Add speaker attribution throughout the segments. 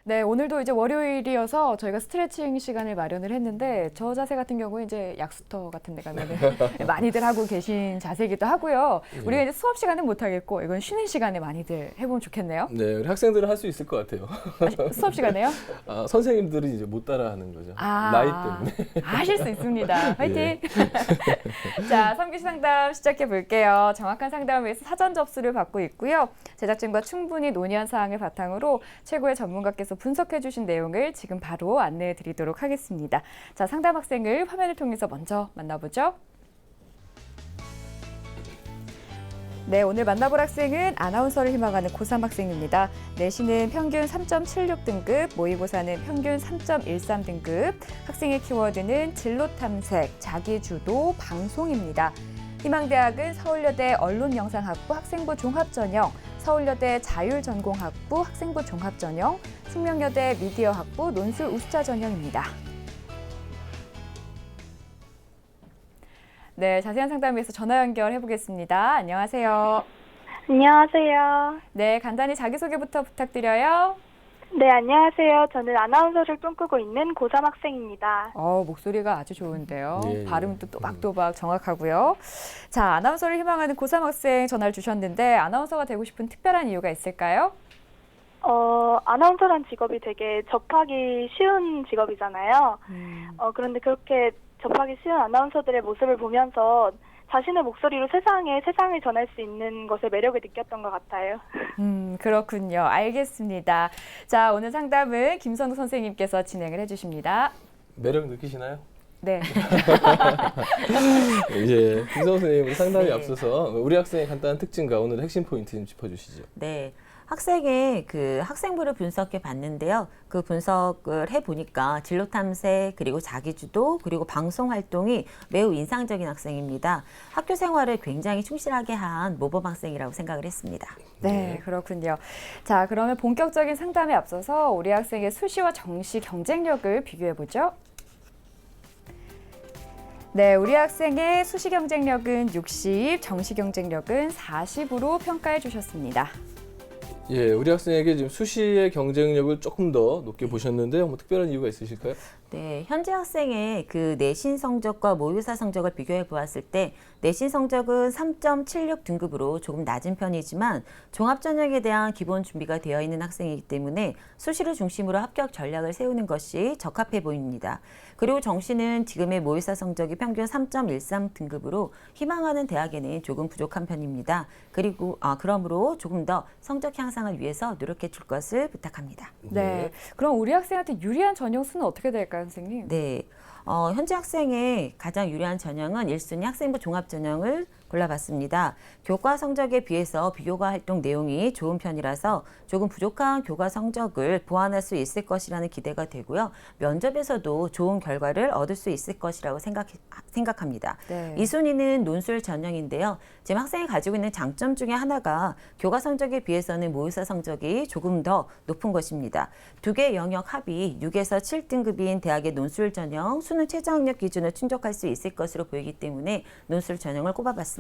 Speaker 1: 네, 오늘도 이제 월요일이어서 저희가 스트레칭 시간을 마련을 했는데 저 자세 같은 경우에 이제 약수터 같은 데 가면은 많이들 하고 계신 자세이기도 하고요. 우리가 이제 수업 시간은 못 하겠고 이건 쉬는 시간에 많이들 해보면 좋겠네요.
Speaker 2: 네, 우리 학생들은 할 수 있을 것 같아요.
Speaker 1: 수업 시간에요?
Speaker 2: 선생님들은 이제 못 따라하는 거죠.
Speaker 1: 아,
Speaker 2: 나이 때문에.
Speaker 1: 하실 수 있습니다. 화이팅! 자, 3기 상담 시작해 볼게요. 정확한 상담을 위해서 사전 접수를 받고 있고요. 제작진과 충분히 논의한 사항을 바탕으로 최고의 전문가께서 분석해 주신 내용을 지금 바로 안내해 드리도록 하겠습니다. 자, 상담 학생을 화면을 통해서 먼저 만나보죠. 네, 오늘 만나볼 학생은 아나운서를 희망하는 고3 학생입니다. 내신은 평균 3.76등급, 모의고사는 평균 3.13등급. 학생의 키워드는 진로 탐색, 자기주도, 방송입니다. 희망대학은 서울여대 언론영상학부 학생부 종합전형, 서울여대 자율전공학부 학생부 종합전형, 숙명여대 미디어학부 논술 우수자 전형입니다. 네, 자세한 상담 위해서 전화 연결해 보겠습니다. 안녕하세요.
Speaker 3: 안녕하세요.
Speaker 1: 네, 간단히 자기소개부터 부탁드려요.
Speaker 3: 네, 안녕하세요. 저는 아나운서를 꿈꾸고 있는 고3 학생입니다.
Speaker 1: 목소리가 아주 좋은데요.
Speaker 2: 예, 예.
Speaker 1: 발음도 또박또박 정확하고요. 자, 아나운서를 희망하는 고3 학생 전화를 주셨는데 아나운서가 되고 싶은 특별한 이유가 있을까요?
Speaker 3: 아나운서란 직업이 되게 접하기 쉬운 직업이잖아요. 그런데 그렇게 접하기 쉬운 아나운서들의 모습을 보면서 자신의 목소리로 세상을 전할 수 있는 것에 매력을 느꼈던 것 같아요.
Speaker 1: 그렇군요. 알겠습니다. 자, 오늘 상담은 김선우 선생님께서 진행을 해주십니다.
Speaker 2: 매력 느끼시나요?
Speaker 1: 네.
Speaker 2: 이제 김성호 선생님 상담에 앞서서 우리 학생의 간단한 특징과 오늘 핵심 포인트 좀 짚어주시죠.
Speaker 4: 네. 학생의 그 학생부를 분석해 봤는데요. 그 분석을 해 보니까 진로 탐색, 그리고 자기주도, 그리고 방송 활동이 매우 인상적인 학생입니다. 학교 생활을 굉장히 충실하게 한 모범 학생이라고 생각을 했습니다.
Speaker 1: 네, 그렇군요. 자, 그러면 본격적인 상담에 앞서서 우리 학생의 수시와 정시 경쟁력을 비교해 보죠. 네, 우리 학생의 수시 경쟁력은 60, 정시 경쟁력은 40으로 평가해 주셨습니다.
Speaker 2: 예, 우리 학생에게 지금 수시의 경쟁력을 조금 더 높게 보셨는데 뭐 특별한 이유가 있으실까요?
Speaker 4: 네, 현재 학생의 그 내신 성적과 모의고사 성적을 비교해 보았을 때 내신 성적은 3.76 등급으로 조금 낮은 편이지만 종합전형에 대한 기본 준비가 되어 있는 학생이기 때문에 수시를 중심으로 합격 전략을 세우는 것이 적합해 보입니다. 그리고 정시는 지금의 모의고사 성적이 평균 3.13 등급으로 희망하는 대학에는 조금 부족한 편입니다. 그러므로 조금 더 성적 향상을 위해서 노력해 줄 것을 부탁합니다.
Speaker 1: 네. 그럼 우리 학생한테 유리한 전형 수는 어떻게 될까요, 선생님?
Speaker 4: 네. 현재 학생의 가장 유리한 전형은 1순위 학생부 종합전형을 골라봤습니다. 교과 성적에 비해서 비교과 활동 내용이 좋은 편이라서 조금 부족한 교과 성적을 보완할 수 있을 것이라는 기대가 되고요. 면접에서도 좋은 결과를 얻을 수 있을 것이라고 생각합니다.
Speaker 1: 네.
Speaker 4: 2순위는 논술 전형인데요. 지금 학생이 가지고 있는 장점 중에 하나가 교과 성적에 비해서는 모의고사 성적이 조금 더 높은 것입니다. 두 개 영역 합이 6에서 7등급인 대학의 논술 전형, 수능 최저 학력 기준을 충족할 수 있을 것으로 보이기 때문에 논술 전형을 꼽아봤습니다.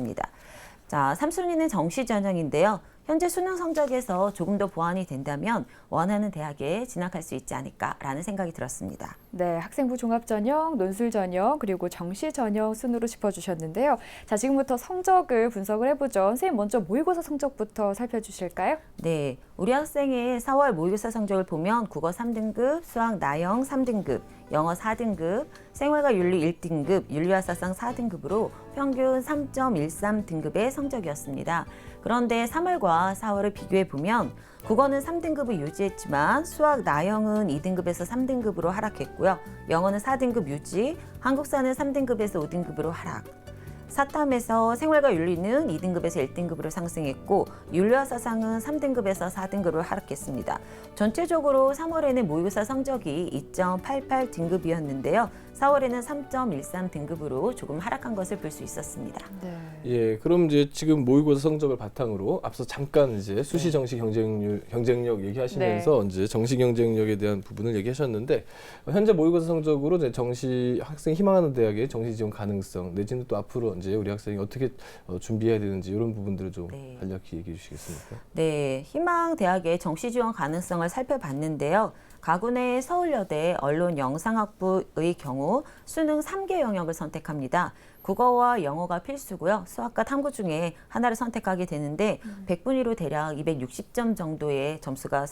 Speaker 4: 자, 3순위는 정시 전형인데요. 현재 수능 성적에서 조금 더 보완이 된다면 원하는 대학에 진학할 수 있지 않을까라는 생각이 들었습니다.
Speaker 1: 네, 학생부 종합 전형, 논술 전형, 그리고 정시 전형 순으로 짚어주셨는데요. 자, 지금부터 성적을 분석을 해보죠. 선생님 먼저 모의고사 성적부터 살펴주실까요?
Speaker 4: 네, 우리 학생의 4월 모의고사 성적을 보면 국어 3등급, 수학 나영 3등급, 영어 4등급, 생활과 윤리 1등급, 윤리와 사상 4등급으로 평균 3.13등급의 성적이었습니다. 그런데 3월과 4월을 비교해 보면 국어는 3등급을 유지했지만 수학 나영은 2등급에서 3등급으로 하락했고요. 영어는 4등급 유지, 한국사는 3등급에서 5등급으로 하락. 사탐에서 생활과 윤리는 2등급에서 1등급으로 상승했고 윤리와 사상은 3등급에서 4등급으로 하락했습니다. 전체적으로 3월에는 모의고사 성적이 2.88 등급이었는데요. 4월에는 3.13 등급으로 조금 하락한 것을 볼 수 있었습니다.
Speaker 1: 네.
Speaker 2: 예, 그럼 이제 지금 모의고사 성적을 바탕으로 앞서 잠깐 이제 수시 정시 경쟁력 얘기하시면서 이제 정시 경쟁력에 대한 부분을 얘기하셨는데 현재 모의고사 성적으로 이제 정시 학생 희망하는 대학의 정시 지원 가능성 내지는 또 앞으로 이제 우리 학생이 어떻게 준비해야 되는지 이런 부분들을 좀 간략히 얘기해 주시겠습니까?
Speaker 4: 네, 희망 대학의 정시 지원 가능성을 살펴봤는데요. 가군의 서울여대 언론영상학부의 경우 수능 3개 영역을 선택합니다. 국어와 영어가 필수고요. 수학과 탐구 중에 하나를 선택하게 되는데 100분위로 대략 260점 정도의 점수가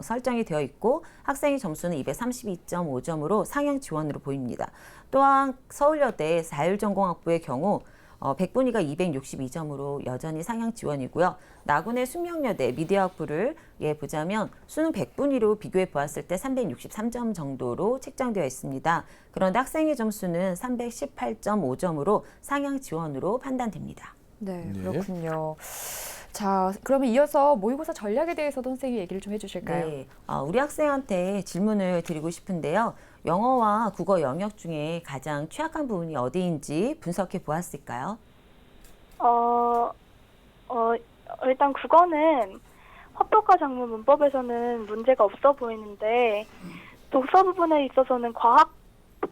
Speaker 4: 설정이 되어 있고 학생의 점수는 232.5점으로 상향 지원으로 보입니다. 또한 서울여대 자율전공학부의 경우 100분위가 262점으로 여전히 상향 지원이고요. 나군의 숙명여대 미디어학부를 보자면 수능 100분위로 비교해 보았을 때 363점 정도로 책정되어 있습니다. 그런데 학생의 점수는 318.5점으로 상향 지원으로 판단됩니다.
Speaker 1: 네,
Speaker 2: 네.
Speaker 1: 그렇군요. 자, 그러면 이어서 모의고사 전략에 대해서도 선생님이 얘기를 좀 해주실까요?
Speaker 4: 네, 우리 학생한테 질문을 드리고 싶은데요. 영어와 국어 영역 중에 가장 취약한 부분이 어디인지 분석해 보았을까요?
Speaker 3: 일단 국어는 화법과 작문 문법에서는 문제가 없어 보이는데 독서 부분에 있어서는 과학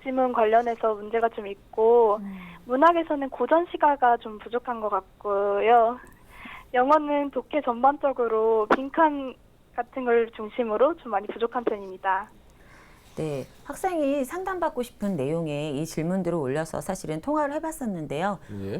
Speaker 3: 지문 관련해서 문제가 좀 있고 문학에서는 고전 시가가 좀 부족한 것 같고요. 영어는 독해 전반적으로 빈칸 같은 걸 중심으로 좀 많이 부족한 편입니다.
Speaker 4: 네, 학생이 상담받고 싶은 내용의 이 질문들을 올려서 사실은 통화를 해봤었는데요.
Speaker 2: 예.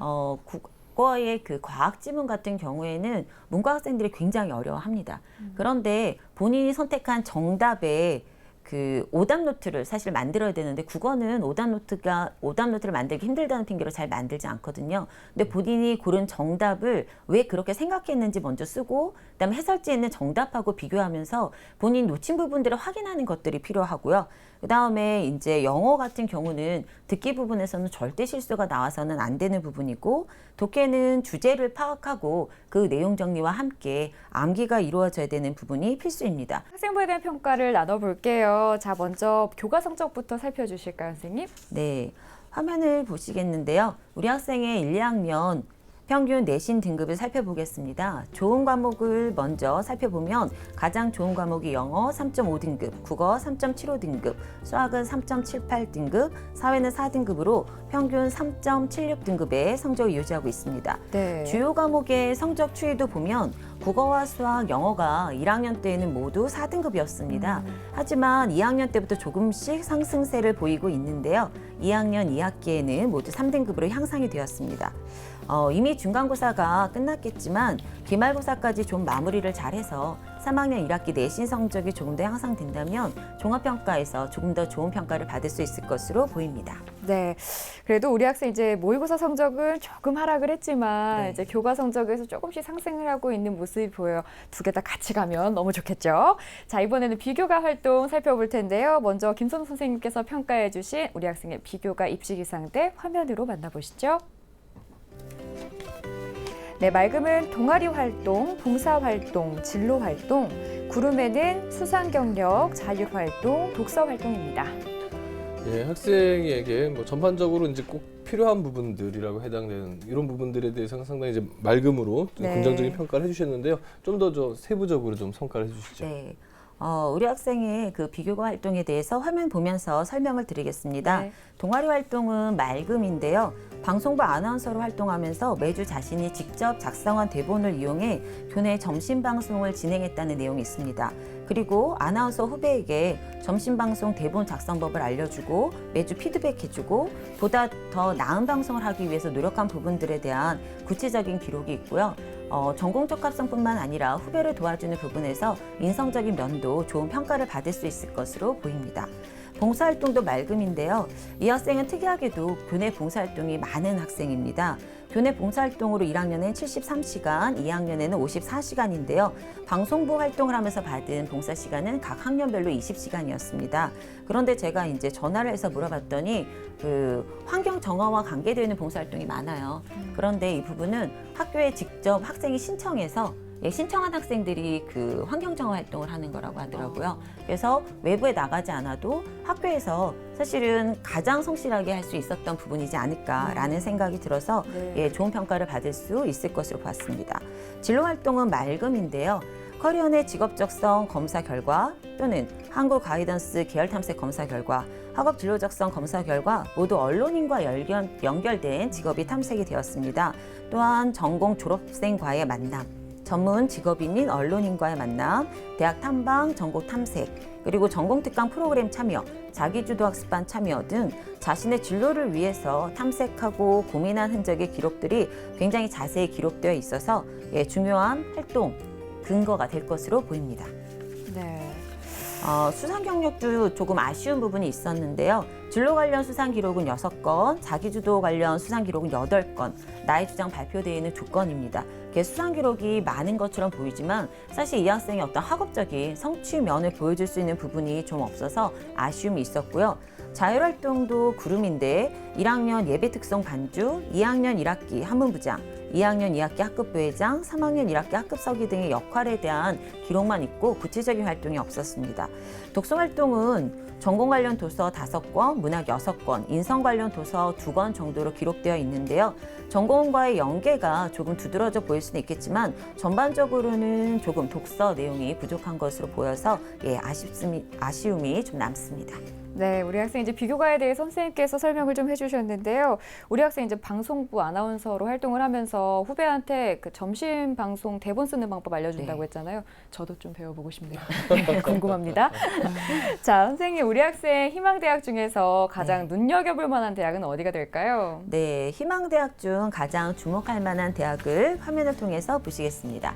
Speaker 4: 국어의 그 과학 지문 같은 경우에는 문과 학생들이 굉장히 어려워합니다. 그런데 본인이 선택한 정답에 그 오답 노트를 사실 만들어야 되는데 국어는 오답 노트를 만들기 힘들다는 핑계로 잘 만들지 않거든요. 근데 본인이 고른 정답을 왜 그렇게 생각했는지 먼저 쓰고 그다음에 해설지에 있는 정답하고 비교하면서 본인이 놓친 부분들을 확인하는 것들이 필요하고요. 그다음에 이제 영어 같은 경우는 듣기 부분에서는 절대 실수가 나와서는 안 되는 부분이고 독해는 주제를 파악하고 그 내용 정리와 함께 암기가 이루어져야 되는 부분이 필수입니다.
Speaker 1: 학생부에 대한 평가를 나눠볼게요. 자, 먼저 교과 성적부터 살펴주실까요, 선생님?
Speaker 4: 네, 화면을 보시겠는데요. 우리 학생의 1, 2학년 평균 내신 등급을 살펴보겠습니다. 좋은 과목을 먼저 살펴보면 가장 좋은 과목이 영어 3.5등급, 국어 3.75등급, 수학은 3.78등급, 사회는 4등급으로 평균 3.76등급의 성적을 유지하고 있습니다.
Speaker 1: 네.
Speaker 4: 주요 과목의 성적 추이도 보면 국어와 수학, 영어가 1학년 때에는 모두 4등급이었습니다. 하지만 2학년 때부터 조금씩 상승세를 보이고 있는데요. 2학년 2학기에는 모두 3등급으로 향상이 되었습니다. 이미 중간고사가 끝났겠지만 기말고사까지 좀 마무리를 잘해서 3학년 1학기 내신 성적이 조금 더 향상된다면 종합평가에서 조금 더 좋은 평가를 받을 수 있을 것으로 보입니다.
Speaker 1: 네, 그래도 우리 학생 이제 모의고사 성적은 조금 하락을 했지만
Speaker 4: 네.
Speaker 1: 이제 교과 성적에서 조금씩 상승을 하고 있는 모습이 보여요. 두 개 다 같이 가면 너무 좋겠죠. 자, 이번에는 비교과 활동 살펴볼 텐데요. 먼저 김선우 선생님께서 평가해주신 우리 학생의 비교과 입시기상대 화면으로 만나보시죠. 네, 맑음은 동아리 활동, 봉사 활동, 진로 활동, 구름에는 수상 경력, 자율 활동, 독서 활동입니다.
Speaker 2: 예, 학생에게 뭐 전반적으로 이제 꼭 필요한 부분들이라고 해당되는 이런 부분들에 대해서는 상당히 이제 맑음으로
Speaker 1: 네.
Speaker 2: 긍정적인 평가를 해주셨는데요. 좀 더 세부적으로 좀 성과를 해주시죠.
Speaker 4: 네. 우리 학생의 그 비교과 활동에 대해서 화면 보면서 설명을 드리겠습니다.
Speaker 1: 네.
Speaker 4: 동아리 활동은 맑음인데요. 방송부 아나운서로 활동하면서 매주 자신이 직접 작성한 대본을 이용해 교내 점심방송을 진행했다는 내용이 있습니다. 그리고 아나운서 후배에게 점심방송 대본 작성법을 알려주고 매주 피드백해주고 보다 더 나은 방송을 하기 위해서 노력한 부분들에 대한 구체적인 기록이 있고요. 전공적 합성뿐만 아니라 후배를 도와주는 부분에서 인성적인 면도 좋은 평가를 받을 수 있을 것으로 보입니다. 봉사활동도 맑음인데요. 이 학생은 특이하게도 교내 봉사활동이 많은 학생입니다. 교내 봉사활동으로 1학년엔 73시간, 2학년에는 54시간인데요. 방송부 활동을 하면서 받은 봉사 시간은 각 학년별로 20시간이었습니다. 그런데 제가 이제 전화를 해서 물어봤더니 그 환경 정화와 관계되어 있는 봉사활동이 많아요. 그런데 이 부분은 학교에 직접 학생이 신청해서 신청한 학생들이 그 환경정화 활동을 하는 거라고 하더라고요. 그래서 외부에 나가지 않아도 학교에서 사실은 가장 성실하게 할 수 있었던 부분이지 않을까라는 생각이 들어서
Speaker 1: 네.
Speaker 4: 좋은 평가를 받을 수 있을 것으로 봤습니다. 진로 활동은 맑음인데요. 커리어의 직업적성 검사 결과 또는 한국 가이던스 계열 탐색 검사 결과, 학업 진로적성 검사 결과 모두 언론인과 연결된 직업이 탐색이 되었습니다. 또한 전공 졸업생과의 만남, 전문 직업인인 언론인과의 만남, 대학 탐방, 전공 탐색, 그리고 전공특강 프로그램 참여, 자기주도 학습반 참여 등 자신의 진로를 위해서 탐색하고 고민한 흔적의 기록들이 굉장히 자세히 기록되어 있어서 중요한 활동 근거가 될 것으로 보입니다.
Speaker 1: 네.
Speaker 4: 수상 경력도 조금 아쉬운 부분이 있었는데요. 진로 관련 수상 기록은 6건, 자기주도 관련 수상 기록은 8건, 나의 주장 발표되어 있는 2건입니다. 수상 기록이 많은 것처럼 보이지만 사실 이 학생의 어떤 학업적인 성취 면을 보여줄 수 있는 부분이 좀 없어서 아쉬움이 있었고요. 자율활동도 구름인데 1학년 예배특성 반주, 2학년 1학기 한문부장, 2학년 2학기 학급부회장, 3학년 1학기 학급서기 등의 역할에 대한 기록만 있고 구체적인 활동이 없었습니다. 독서 활동은 전공 관련 도서 5권, 문학 6권, 인성 관련 도서 2권 정도로 기록되어 있는데요. 전공과의 연계가 조금 두드러져 보일 수는 있겠지만 전반적으로는 조금 독서 내용이 부족한 것으로 보여서 아쉬움이 좀 남습니다.
Speaker 1: 네, 우리 학생 이제 비교과에 대해 선생님께서 설명을 좀 해주셨는데요. 우리 학생 이제 방송부 아나운서로 활동을 하면서 후배한테 그 점심 방송 대본 쓰는 방법 알려준다고
Speaker 4: 네.
Speaker 1: 했잖아요. 저도 좀 배워보고 싶네요. 궁금합니다. 자, 선생님, 우리 학생 희망대학 중에서 가장 눈여겨볼 만한 대학은 어디가 될까요?
Speaker 4: 네, 희망대학 중 가장 주목할 만한 대학을 화면을 통해서 보시겠습니다.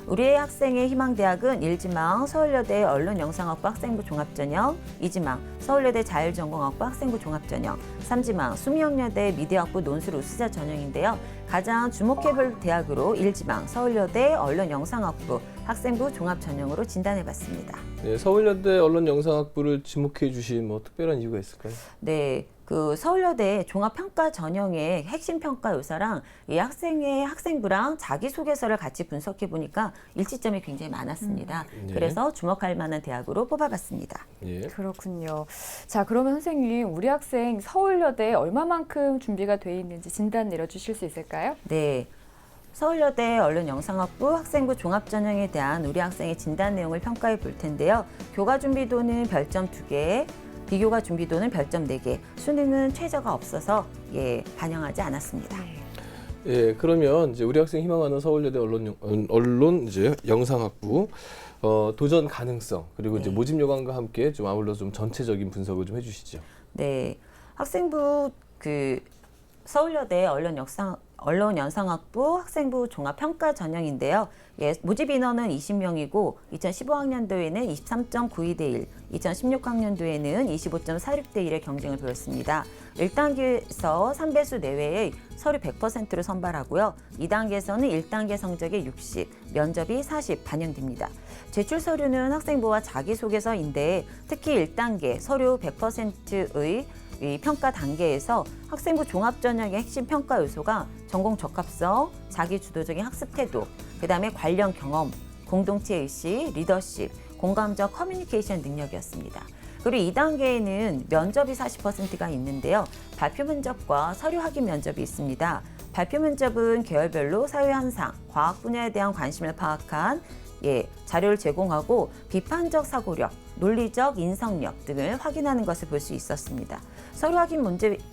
Speaker 4: 우리의 학생의 희망대학은 1지망 서울여대 언론영상학부 학생부 종합전형, 2지망 서울여대 자율전공학부 학생부 종합전형, 3지망 수미영여대 미디어학부 논술 우수자 전형인데요. 가장 주목해볼 대학으로 1지망 서울여대 언론영상학부 학생부 종합전형으로 진단해봤습니다.
Speaker 2: 네, 서울여대 언론영상학부를 지목해 주신 뭐 특별한 이유가 있을까요?
Speaker 4: 네, 그 서울여대 종합평가 전형의 핵심 평가 요소랑 이 학생의 학생부랑 자기소개서를 같이 분석해 보니까 일치점이 굉장히 많았습니다.
Speaker 2: 네.
Speaker 4: 그래서 주목할 만한 대학으로 뽑아봤습니다.
Speaker 2: 예.
Speaker 1: 그렇군요. 자, 그러면 선생님, 우리 학생 서울여대에 얼마만큼 준비가 돼 있는지 진단 내려주실 수 있을까요?
Speaker 4: 네. 서울여대 언론영상학부 학생부 종합전형에 대한 우리 학생의 진단 내용을 평가해 볼 텐데요. 교과 준비도는 별점 2개, 비교과 준비도는 별점 4개, 수능은 최저가 없어서 반영하지 않았습니다.
Speaker 2: 예, 그러면 이제 우리 학생 희망하는 서울여대 언론 이제 영상학부 도전 가능성 그리고 이제 모집 요강과 함께 좀 아울러 좀 전체적인 분석을 좀 해주시죠.
Speaker 4: 네, 학생부 서울여대 언론영상학부 학생부 종합평가 전형인데요. 모집 인원은 20명이고 2015학년도에는 23.92대 1, 2016학년도에는 25.46대 1의 경쟁을 보였습니다. 1단계에서 3배수 내외의 서류 100%를 선발하고요. 2단계에서는 1단계 성적의 60, 면접이 40 반영됩니다. 제출 서류는 학생부와 자기소개서인데 특히 1단계 서류 100%의 이 평가 단계에서 학생부 종합전형의 핵심 평가 요소가 전공 적합성, 자기주도적인 학습 태도, 그다음에 관련 경험, 공동체 의식, 리더십, 공감적 커뮤니케이션 능력이었습니다. 그리고 2단계에는 면접이 40%가 있는데요. 발표 면접과 서류 확인 면접이 있습니다. 발표 면접은 계열별로 사회 현상, 과학 분야에 대한 관심을 파악한 자료를 제공하고 비판적 사고력, 논리적 인성력 등을 확인하는 것을 볼 수 있었습니다. 서류 확인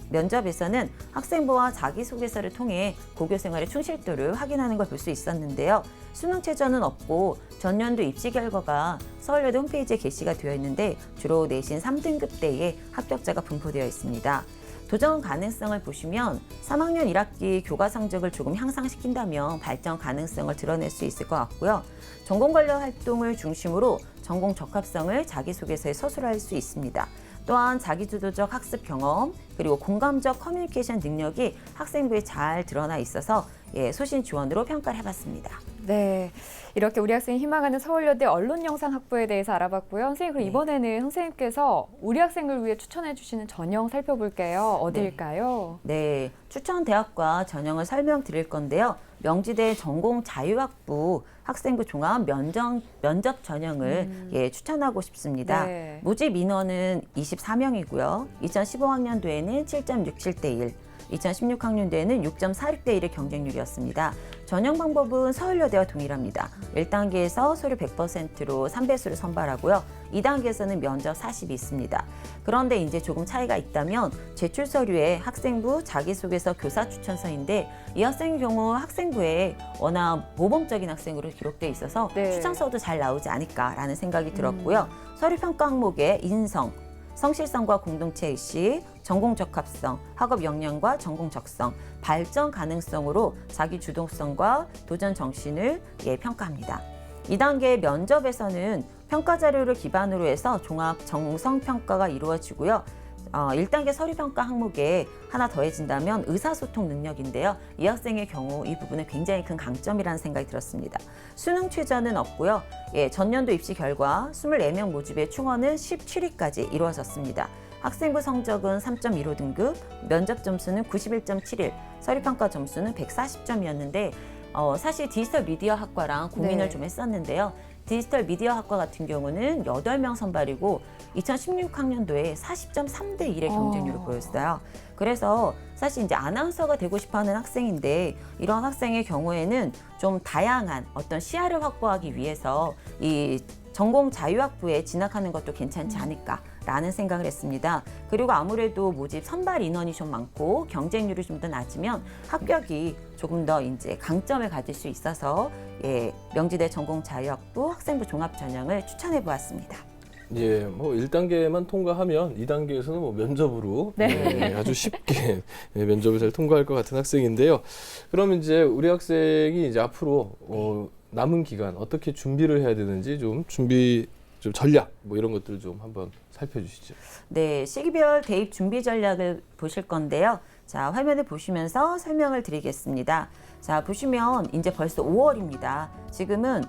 Speaker 4: 면접에서는 학생부와 자기소개서를 통해 고교 생활의 충실도를 확인하는 걸 볼 수 있었는데요. 수능 최저는 없고 전년도 입시 결과가 서울여대 홈페이지에 게시가 되어 있는데 주로 내신 3등급대에 합격자가 분포되어 있습니다. 도전 가능성을 보시면 3학년 1학기 교과 성적을 조금 향상시킨다면 발전 가능성을 드러낼 수 있을 것 같고요. 전공 관련 활동을 중심으로 전공 적합성을 자기소개서에 서술할 수 있습니다. 또한 자기주도적 학습 경험 그리고 공감적 커뮤니케이션 능력이 학생부에 잘 드러나 있어서 소신 지원으로 평가를 해봤습니다.
Speaker 1: 네, 이렇게 우리 학생이 희망하는 서울여대 언론영상학부에 대해서 알아봤고요. 선생님, 그럼 이번에는 선생님께서 우리 학생을 위해 추천해 주시는 전형 살펴볼게요. 어디일까요?
Speaker 4: 네, 추천 대학과 전형을 설명드릴 건데요. 명지대 전공 자유학부 학생부 종합 면접 전형을 추천하고 싶습니다.
Speaker 1: 네.
Speaker 4: 모집 인원은 24명이고요. 2015학년도에는 7.67대 1, 2016학년도에는 6.46대 1의 경쟁률이었습니다. 전형 방법은 서울여대와 동일합니다. 1단계에서 서류 100%로 3배수를 선발하고요. 2단계에서는 면접 40이 있습니다. 그런데 이제 조금 차이가 있다면 제출 서류에 학생부, 자기소개서, 교사 추천서인데 이 학생의 경우 학생부에 워낙 모범적인 학생으로 기록돼 있어서
Speaker 1: 네.
Speaker 4: 추천서도 잘 나오지 않을까라는 생각이 들었고요. 서류 평가 항목에 인성, 성실성과 공동체 의식, 전공 적합성, 학업 역량과 전공 적성, 발전 가능성으로 자기 주동성과 도전 정신을 평가합니다. 2단계 면접에서는 평가 자료를 기반으로 해서 종합 정성 평가가 이루어지고요. 1단계 서류 평가 항목에 하나 더해진다면 의사소통 능력인데요. 이 학생의 경우 이 부분은 굉장히 큰 강점이라는 생각이 들었습니다. 수능 최저는 없고요. 전년도 입시 결과 24명 모집의 충원은 17위까지 이루어졌습니다. 학생부 성적은 3.15 등급, 면접 점수는 91.71, 서류 평가 점수는 140점이었는데 사실 디지털 미디어 학과랑 고민을
Speaker 1: 네.
Speaker 4: 좀 했었는데요. 디지털 미디어 학과 같은 경우는 8명 선발이고 2016학년도에 40.3대 1의 경쟁률을 보였어요. 그래서 사실 이제 아나운서가 되고 싶어하는 학생인데 이런 학생의 경우에는 좀 다양한 어떤 시야를 확보하기 위해서 이 전공 자유학부에 진학하는 것도 괜찮지 않을까라는 생각을 했습니다. 그리고 아무래도 모집 선발 인원이 좀 많고 경쟁률이 좀 더 낮으면 합격이 조금 더 이제 강점을 가질 수 있어서 명지대 전공 자유학부 학생부 종합 전형을 추천해 보았습니다.
Speaker 2: 예, 뭐 1단계만 통과하면 2단계에서는 뭐 면접으로
Speaker 1: 네.
Speaker 2: 아주 쉽게 면접을 잘 통과할 것 같은 학생인데요. 그럼 이제 우리 학생이 이제 앞으로 남은 기간 어떻게 준비를 해야 되는지 좀 전략 뭐 이런 것들을 좀 한번 살펴주시죠.
Speaker 4: 네, 시기별 대입 준비 전략을 보실 건데요. 자, 화면을 보시면서 설명을 드리겠습니다. 자, 보시면 이제 벌써 5월입니다. 지금은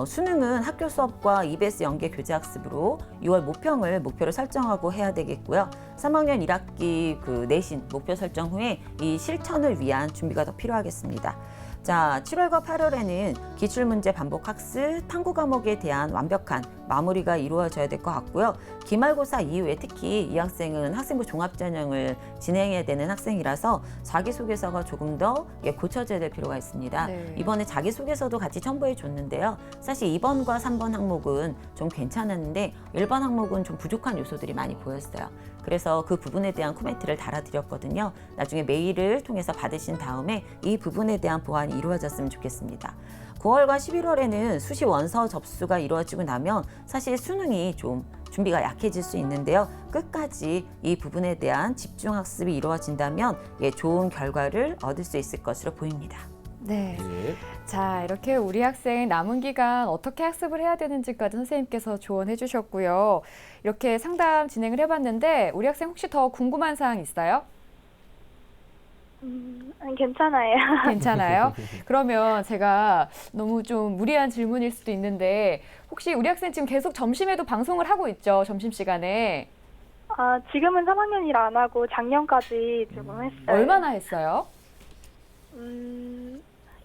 Speaker 4: 수능은 학교 수업과 EBS 연계 교재 학습으로 6월 모평을 목표로 설정하고 해야 되겠고요. 3학년 1학기 그 내신 목표 설정 후에 이 실천을 위한 준비가 더 필요하겠습니다. 자, 7월과 8월에는 기출문제 반복 학습, 탐구 과목에 대한 완벽한 마무리가 이루어져야 될 것 같고요. 기말고사 이후에 특히 이 학생은 학생부 종합전형을 진행해야 되는 학생이라서 자기소개서가 조금 더 고쳐져야 될 필요가 있습니다.
Speaker 1: 네.
Speaker 4: 이번에 자기소개서도 같이 첨부해 줬는데요. 사실 2번과 3번 항목은 좀 괜찮았는데 1번 항목은 좀 부족한 요소들이 많이 보였어요. 그래서 그 부분에 대한 코멘트를 달아드렸거든요. 나중에 메일을 통해서 받으신 다음에 이 부분에 대한 보완이 이루어졌으면 좋겠습니다. 9월과 11월에는 수시 원서 접수가 이루어지고 나면 사실 수능이 좀 준비가 약해질 수 있는데요. 끝까지 이 부분에 대한 집중 학습이 이루어진다면 좋은 결과를 얻을 수 있을 것으로 보입니다.
Speaker 1: 네.
Speaker 2: 예.
Speaker 1: 자, 이렇게 우리 학생 남은 기간 어떻게 학습을 해야 되는지까지 선생님께서 조언해 주셨고요. 이렇게 상담 진행을 해봤는데 우리 학생 혹시 더 궁금한 사항 있어요?
Speaker 3: 괜찮아요.
Speaker 1: 괜찮아요? 그러면 제가 너무 좀 무리한 질문일 수도 있는데 혹시 우리 학생 지금 계속 점심에도 방송을 하고 있죠? 점심시간에.
Speaker 3: 지금은 3학년이라 안 하고 작년까지 조금 했어요.
Speaker 1: 얼마나 했어요?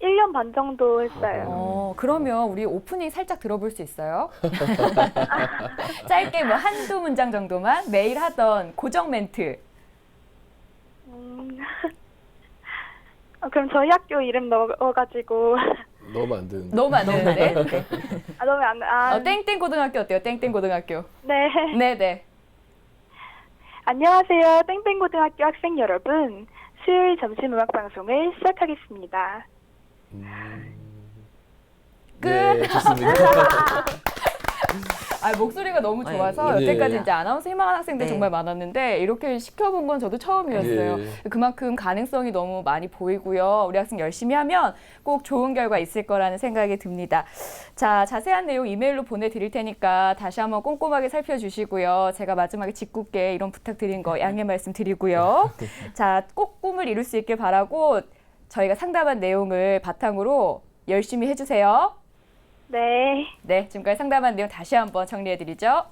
Speaker 3: 1년 반 정도 했어요.
Speaker 1: 그러면 우리 오프닝 살짝 들어볼 수 있어요? 짧게 뭐 한두 문장 정도만 매일 하던 고정 멘트.
Speaker 3: 그럼 저희 학교 이름 넣어가지고
Speaker 2: 넣으면 안 되는데.
Speaker 1: 너무 안 되는데?
Speaker 3: 넣으면 안
Speaker 1: 땡땡 고등학교 어때요? 땡땡 고등학교.
Speaker 3: 네.
Speaker 1: 네네.
Speaker 3: 안녕하세요. 땡땡고등학교 학생 여러분. 수요일 점심 음악 방송을 시작하겠습니다.
Speaker 1: 끝.
Speaker 2: 네, 좋습니다.
Speaker 1: 목소리가 너무 좋아서
Speaker 2: 예.
Speaker 1: 여태까지 이제 아나운서 희망하는 학생들
Speaker 4: 네.
Speaker 1: 정말 많았는데 이렇게 시켜본 건 저도 처음이었어요.
Speaker 2: 예.
Speaker 1: 그만큼 가능성이 너무 많이 보이고요. 우리 학생 열심히 하면 꼭 좋은 결과 있을 거라는 생각이 듭니다. 자, 자세한 내용 이메일로 보내드릴 테니까 다시 한번 꼼꼼하게 살펴주시고요. 제가 마지막에 짓궂게 이런 부탁드린 거 양해 말씀드리고요. 자, 꼭 꿈을 이룰 수 있길 바라고 저희가 상담한 내용을 바탕으로 열심히 해주세요.
Speaker 3: 네.
Speaker 1: 네, 지금까지 상담한 내용 다시 한번 정리해드리죠.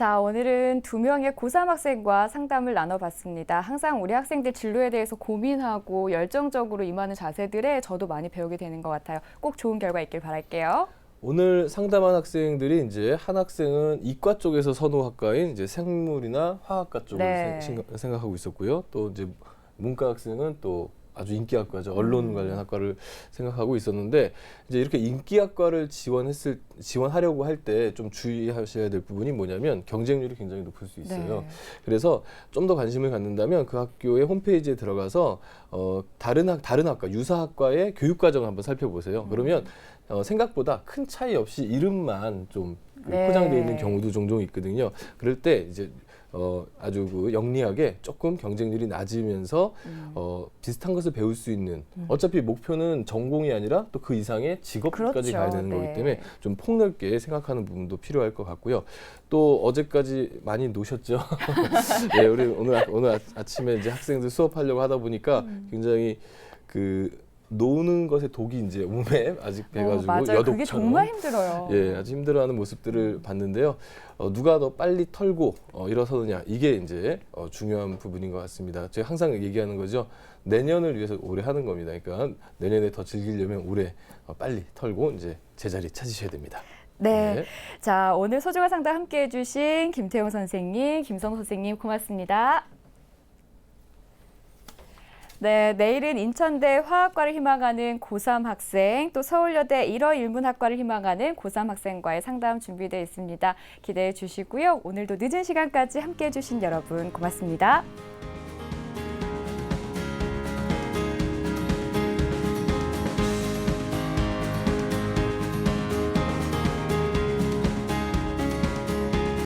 Speaker 1: 자, 오늘은 2명의 고3 학생과 상담을 나눠봤습니다. 항상 우리 학생들 진로에 대해서 고민하고 열정적으로 임하는 자세들에 저도 많이 배우게 되는 것 같아요. 꼭 좋은 결과 있길 바랄게요.
Speaker 2: 오늘 상담한 학생들이 이제 한 학생은 이과 쪽에서 선호학과인 이제 생물이나 화학과 쪽을
Speaker 1: 네.
Speaker 2: 생각하고 있었고요. 또 이제 문과 학생은 또 아주 인기학과죠. 언론 관련 학과를 생각하고 있었는데 이제 이렇게 인기학과를 지원하려고 할 때 좀 주의하셔야 될 부분이 뭐냐면 경쟁률이 굉장히 높을 수 있어요.
Speaker 1: 네.
Speaker 2: 그래서 좀 더 관심을 갖는다면 그 학교의 홈페이지에 들어가서 다른 학과 유사학과의 교육과정을 한번 살펴보세요. 그러면 생각보다 큰 차이 없이 이름만 좀
Speaker 1: 네.
Speaker 2: 포장되어 있는 경우도 종종 있거든요. 그럴 때 이제 아주 그 영리하게 조금 경쟁률이 낮으면서 비슷한 것을 배울 수 있는 어차피 목표는 전공이 아니라 또 그 이상의 직업까지
Speaker 1: 그렇죠.
Speaker 2: 가야 되는 거기
Speaker 1: 네.
Speaker 2: 때문에 좀 폭넓게 생각하는 부분도 필요할 것 같고요. 또 어제까지 많이 노셨죠? 네, 우리 오늘 아침에 이제 학생들 수업하려고 하다 보니까 굉장히 그 노는 것에 독이 이제 몸에 아직 배가지고
Speaker 1: 맞아요.
Speaker 2: 여독처럼
Speaker 1: 그게 정말 힘들어요.
Speaker 2: 예, 아주 힘들어하는 모습들을 봤는데요. 누가 더 빨리 털고 일어서느냐 이게 이제 중요한 부분인 것 같습니다. 제가 항상 얘기하는 거죠. 내년을 위해서 올해 하는 겁니다. 그러니까 내년에 더 즐기려면 올해 빨리 털고 이제 제자리 찾으셔야 됩니다.
Speaker 1: 네.
Speaker 2: 네.
Speaker 1: 자, 오늘 소중한 상담 함께해 주신 김태용 선생님, 김성 선생님 고맙습니다. 네, 내일은 인천대 화학과를 희망하는 고3 학생, 또 서울여대 일어일문학과를 희망하는 고3 학생과의 상담 준비되어 있습니다. 기대해 주시고요. 오늘도 늦은 시간까지 함께해 주신 여러분 고맙습니다.